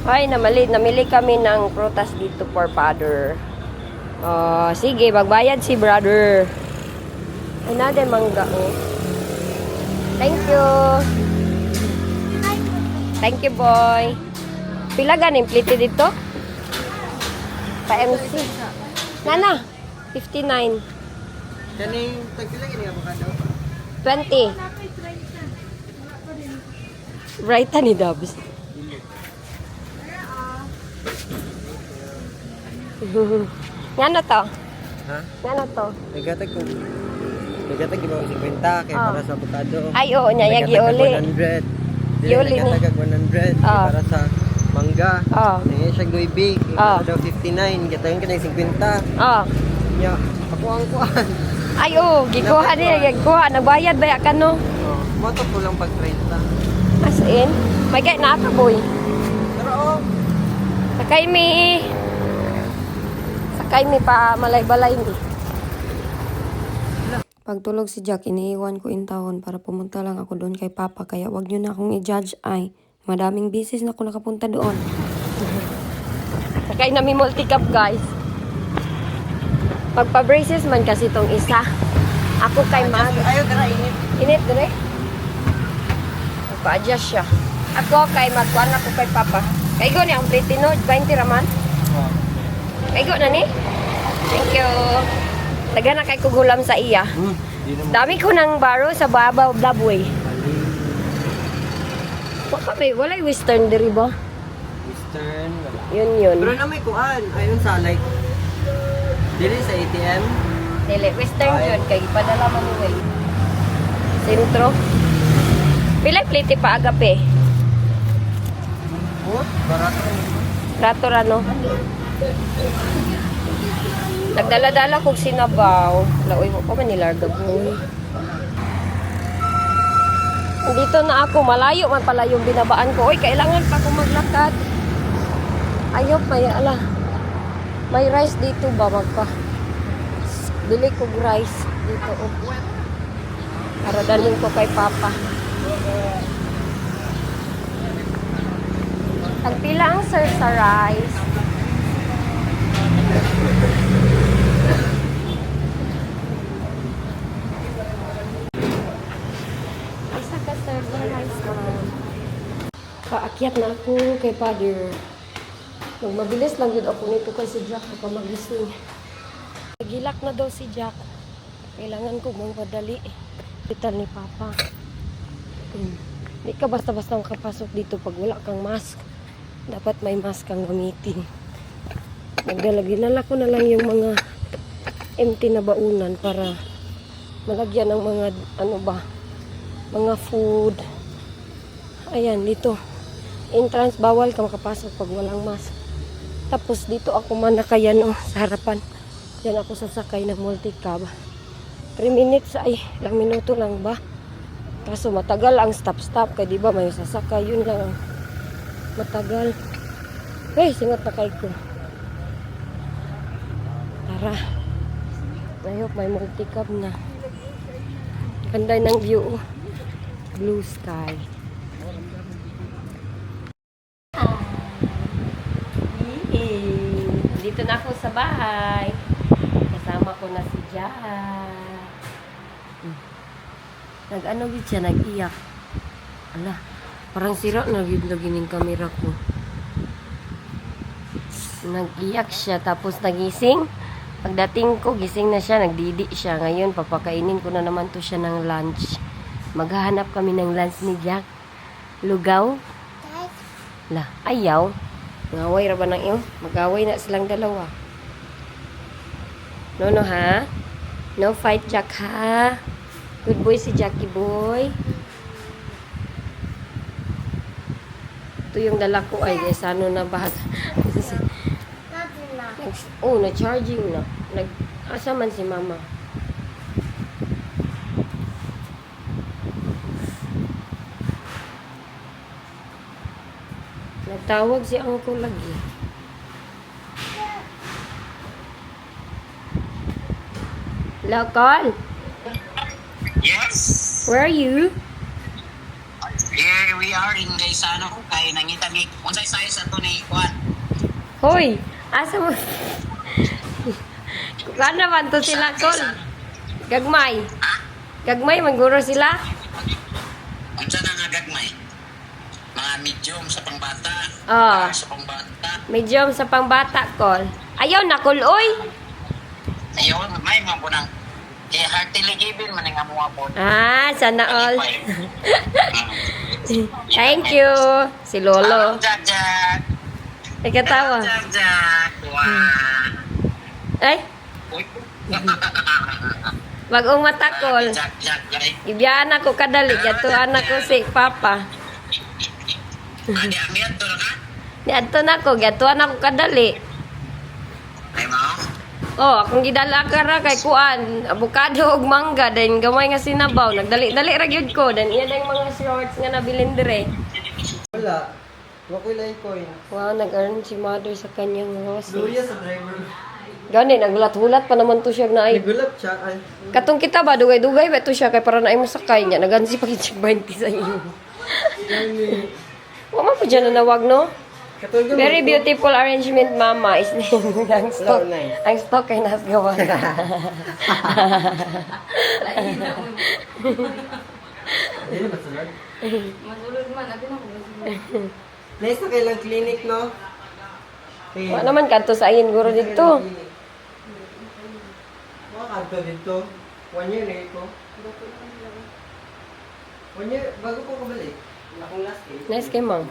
Ay, namili kami ng prutas dito for father. Sige, magbayad si brother. Another mangga, oh. Thank you. Thank you, boy. Pila ganing plite dito? Pa-MC. Nana, 59. Kaning tagpila gini avocado? 20. Right ni Dubs. Ngano to? Ha? Ngano to? Nagatag ibaw 50 kay para sa avocado. Ay, oo, niya, yung giuli. 100. Giuli ni. Nagatag 100 para sa mangga. Ngayon siya guibi. Para daw 59. Gatayin ka na 50. Ya, ako ang kuan. Ay, oo, gikuha niya, gikuha. Nagbayad ba ya ka, no? Moto ko lang pag 30. As in, may kaya na ata, boy. Pero Sakay mi pa malay-balay mi. Pagtulog si Jack, iniiwan ko intawon para pumunta lang ako doon kay Papa. Kaya wag nyo na akong i-judge ay. Madaming bisis na ako nakapunta doon. Sakay na mi multi-cup, guys. Pagpa-braces man kasi tong isa. Ako kay Mag. ayaw dara init. Init, dire? Magpa-adjust siya. Ako kay Magkuhan ako kay Papa. Kaigo ni ang platino, 20 raman. Kaigo na ni? Thank you. Taga na kay kugulam sa iya. Dami ko ng baro sa babaw Blabway. Walay western diri ba? Western wala. Yun. Pero na may kuan, ayon sa like dili sa ATM. Dili, western yun. Kay ipadala man mo Sentro. Pilay pliti pa agape. Oh, barato rin. Rato rano. Nagdala-dala kong sinabaw. Laoy mo pa man nilarga boy. Dito na ako. Malayo man pala yung binabaan ko. Uy, kailangan pa akong maglakad. Ayop, may rice dito ba? Bili ko rice dito. Oh. Para dalhin ko kay Papa. Tagpila ang sir sa rice. Isa ka sir sa rice, ma'am. Paakyat na ako kay Father. Mabilis lang yun ako nito kay si Jack. Baka magising. Nagilak na daw si Jack. Kailangan ko mong padali. Hospital ni Papa. Hindi ka basta-basta makapasok dito pag wala kang mask. Dapat may mask kang gamitin. Ginala ko na lang yung mga empty na baunan para malagyan ng mga mga food. Ayan, dito. Entrance, bawal ka makapasok pag walang mask. Tapos dito ako manakayan sa harapan. Diyan ako sasakay ng multi-cab. 3 minutes ay, ilang minuto lang ba? Kaso matagal ang stop-stop. Kaya diba may sasakay, yun lang ang matagal. Hey, singot na kay ko. Tara. I hope may multi-cab na. Ganda ng view. Blue sky. Dito na ako sa bahay. Kasama ko na si Jack. Nag-ano gid siya, nag-iyak. Ala, parang sira na gid lagi ning camera ko. Nag-iyak siya, tapos nagising. Pagdating ko, gising na siya, nagdidi siya. Ngayon, papakainin ko na naman to siya ng lunch. Maghahanap kami ng lunch ni Jack. Lugaw? La, ayaw. Ngaway ra ba ng iyo? Mag-away na silang dalawa. No, ha? No fight, Jack, ha? Good boy si Jackie boy. Ito yung dala ko ay ano na bag. Na-charging na. Asa man si mama? Nagtawag si uncle lagi. Hello, Carl? Yes. Where are you? I'm Here we are in Gaisano kay nangita ni unsay size ato ni Juan. Hoy, asa mo? Kuan naman to sila, Kol. Gagmay. Ha? Gagmay, maguro sila. Unsa na nga gagmay? Mga medium sa pangbata. Ah. Sa pangbata. Medium sa pangbata, Kol. Ayaw na, Kol, oy. Ayun, may mga punang kaya heartily given man nga mga po. Ah, sana all. Thank you. Si Lolo. Jack Jack. Nagkatawa. Jack Jack. Wow. Ay, Uy. wag-ong matakol. Jack Jack. Ay, Ibiyaan ako kadali. Gatuan ako si Papa. Adi amiyad to na ka? Niadto na ko. Gatuan ako kadali. Ay mo? Oh, akong gidala ka ra kay kuan, avocado ug mangga then gamay nga sinabaw. Nagdali-dali ra gyud ko. Then iya dang mga shorts nga nabilin dire. Wala. Wala ko ilay coin. Wow, nag-earn si mother sa kanyang rose. Luya sa driver. Gani, naghulat-hulat pa naman to siya na ay. Nagulat siya. Ay. Katong kita ba, dugay-dugay ba to siya kay para na ay masakay niya. Nagansi pa kitsi 20 sa iyo. Gani. Wala pa dyan na nawag, no? Katulad mo Very ito. beautiful arrangement, mama. Is ang stock. Hello, nice. Ang stock kay nasgawa. Hindi ba sunod? Nice na kailang clinic, no? Okay. Wala naman kanto sa ayin guro dito. Mga kanto dito. 1 year na ito. 1 year, bago ko kabalik. Akong last case. Nice kay ma'am.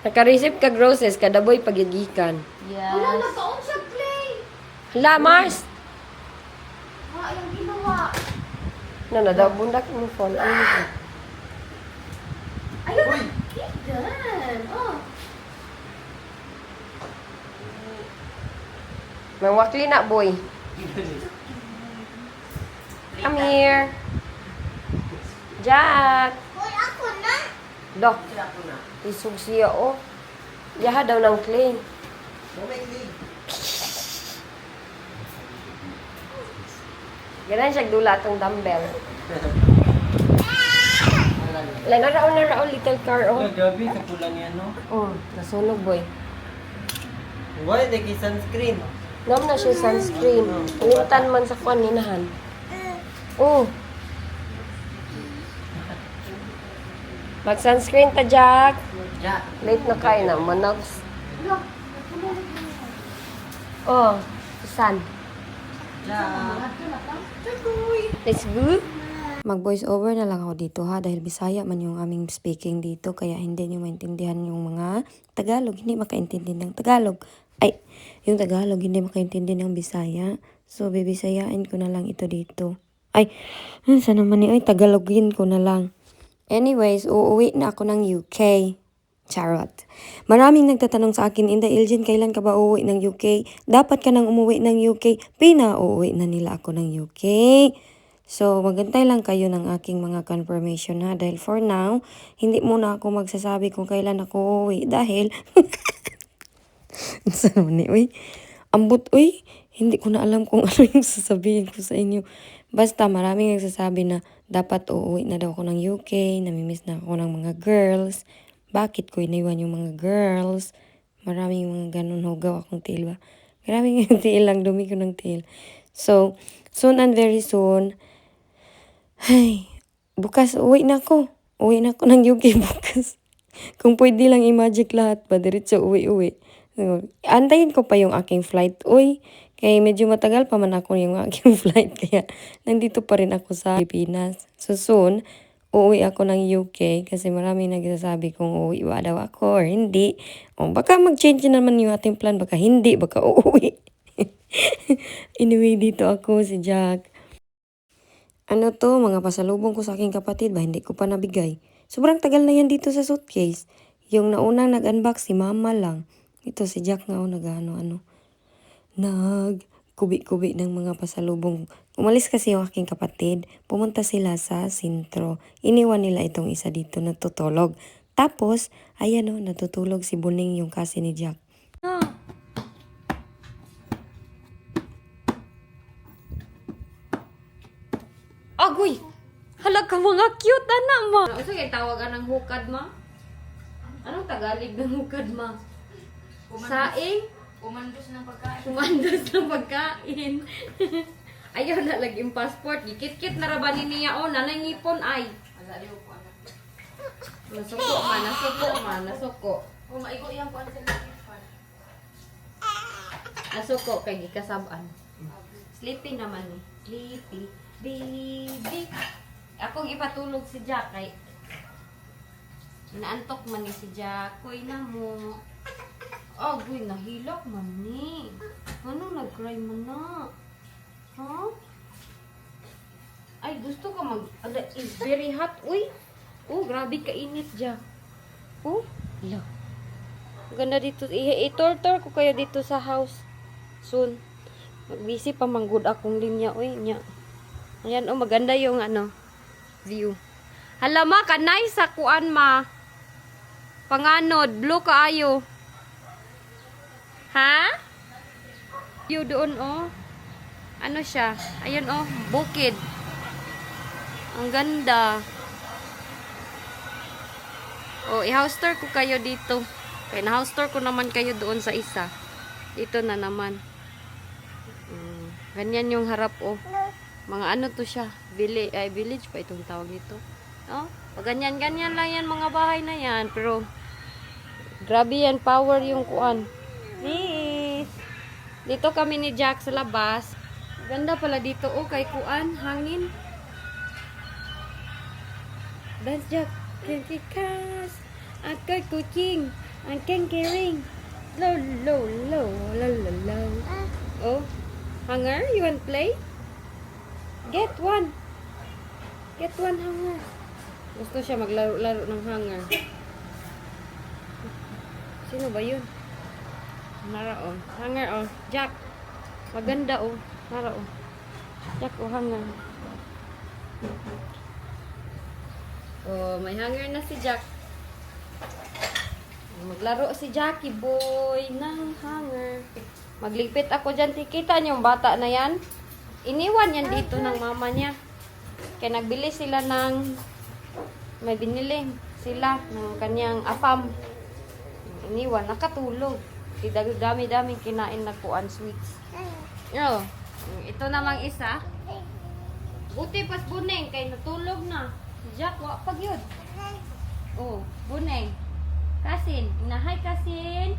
Naka-receive ka roses, kada boy pagigikan. Wala na taon siya play. Hala, Mars! Ha, yung ginawa. Na daw bundak mo phone. Ano ito? Ayun Uy! na. Yan. Oh. Mawakli na, boy. Come here. Jack! Hoy, ako na. Do, isog siya, oh. Yaha daw ng clay. Mamay league. Ganun siya dula itong dumbbell. Like, naraw, little car, oh. Gabi, kapulan yan, no? Oh, nasunog, boy. Why? They kay sunscreen. Nam na siya sunscreen. Palitan man sa kwan, ninahan. Oh. Mag-sunscreen ta, Jack. Ja. Late na kain na, manogs. Look. Oh, sun. Ja. Let's go. Mag-voice over na lang ako dito ha dahil Bisaya man yung aming speaking dito kaya hindi niyo maintindihan yung mga Tagalog. Hindi makaintindi ng Tagalog. Ay, yung Tagalog hindi makaintindi ng Bisaya. So, bibisayain ko na lang ito dito. Ay, sana naman ay Tagalogin ko na lang. Anyways, uuwi na ako ng UK. Charot. Maraming nagtatanong sa akin, Inday Iljen, kailan ka ba uuwi ng UK? Dapat ka nang umuwi ng UK. Pinauwi na nila ako ng UK. So, magantay lang kayo ng aking mga confirmation ha. Dahil for now, hindi muna ako magsasabi kung kailan ako uuwi. Dahil, saan ni, uy? Ambot, uy. Hindi ko na alam kung ano yung sasabihin ko sa inyo. Basta maraming nagsasabi na dapat uuwi na daw ako ng UK. Namimiss na ako ng mga girls. Bakit ko iniwan yung mga girls? Maraming mga ganun hugaw akong tiil ba? Maraming yung tiil lang, dumi ko ng tiil. So, soon and very soon, ay, bukas uwi na ako. Uwi na ako ng UK bukas. Kung pwede lang i-magic lahat pa, diretso uwi-uwi. So, antayin ko pa yung aking flight. Uy, kaya medyo matagal pa man ako yung aking flight. Kaya nandito pa rin ako sa Pilipinas. So soon, uuwi ako ng UK kasi maraming nagsasabi kung uuwi ba daw ako or hindi. O baka mag-change naman yung ating plan. Baka hindi, baka uuwi. Anyway, dito ako si Jack. Ano to, mga pasalubong ko sa aking kapatid ba? Hindi ko pa nabigay. Sobrang tagal na yan dito sa suitcase. Yung naunang nag-unbox si mama lang. Ito si Jack nga nag-ano-ano. Nag-kubi-kubi ng mga pasalubong. Umalis kasi yung aking kapatid. Pumunta sila sa sentro. Iniwan nila itong isa dito natutulog. Tapos, ayan o, natutulog si Buning yung kasi ni Jack. Og! mga cute anak mo. Ano kaya tawagan ng hukad ma? Anong Tagalog ng hukad ma? Saing? Kumandos ng pagkain. Kumandos ng pagkain. Ayaw na laging passport. Gikit-kit na rabanin niya. Oh, nanay ngipon ay. Nasuko. Maigo yan ko ang telephone. Nasuko kay gikasab-an. Sleepy naman eh. Sleepy. Baby. Akong ipatulog si Jack kay naantok man ni si Jack. Kuy na mo. Oh, guy, nahilak man ni. Ano, nag-cry man na? Huh? Ay, gusto ko it's very hot. Uy! Oh, grabe kainit Jack. Oh, la. Ganda dito. I-tour ko kayo dito sa house. Soon. Magbisi pa manggod akong linya. Uy, nya. Ayan, oh, maganda yung view. Hala ma, kanay sa kuan ma. Panganod, blue kaayo. Ha? View doon, oh. Ano siya? Ayun, oh, bukid. Ang ganda. Oh, i-house tour ko kayo dito. Kaya na-house tour ko naman kayo doon sa isa. Dito na naman. Ganyan yung harap, oh. Mga ano to siya? Village pa itong tawag dito. Oh, pag ganyan-ganyan lang yan mga bahay na yan. Pero, grabe yan, power yung kuan. Yes. Dito kami ni Jack sa labas. Ganda pala dito, oh, kay kuan, hangin. Dance Jack. Kikas. At kay kucing. Ang kengkering. Low, low, low, low, low, low. Oh, hanger, you want play? Get one. Get one hanger. Gusto siya maglaro-laro ng hanger. Sino ba yun? Nara, oh. Hanger, oh. Jack. Maganda, oh. Nara, oh. Jack, oh, hanger. Oh, may hanger na si Jack. Maglaro si Jackie boy ng hanger. Maglipit ako dyan. Kita niyo yung bata na yan? Iniwan yan dito ng mama niya. Kaya nagbili sila ng may binili sila ng kanyang afam. Iniwan, nakatulog. Dami-daming kinain na kuan sweets. Oh, ito namang isa. Buti pas buneng kay natulog na. Si Jack, wa pag yun. Oh, buneng. Kasin, inahay Kasin.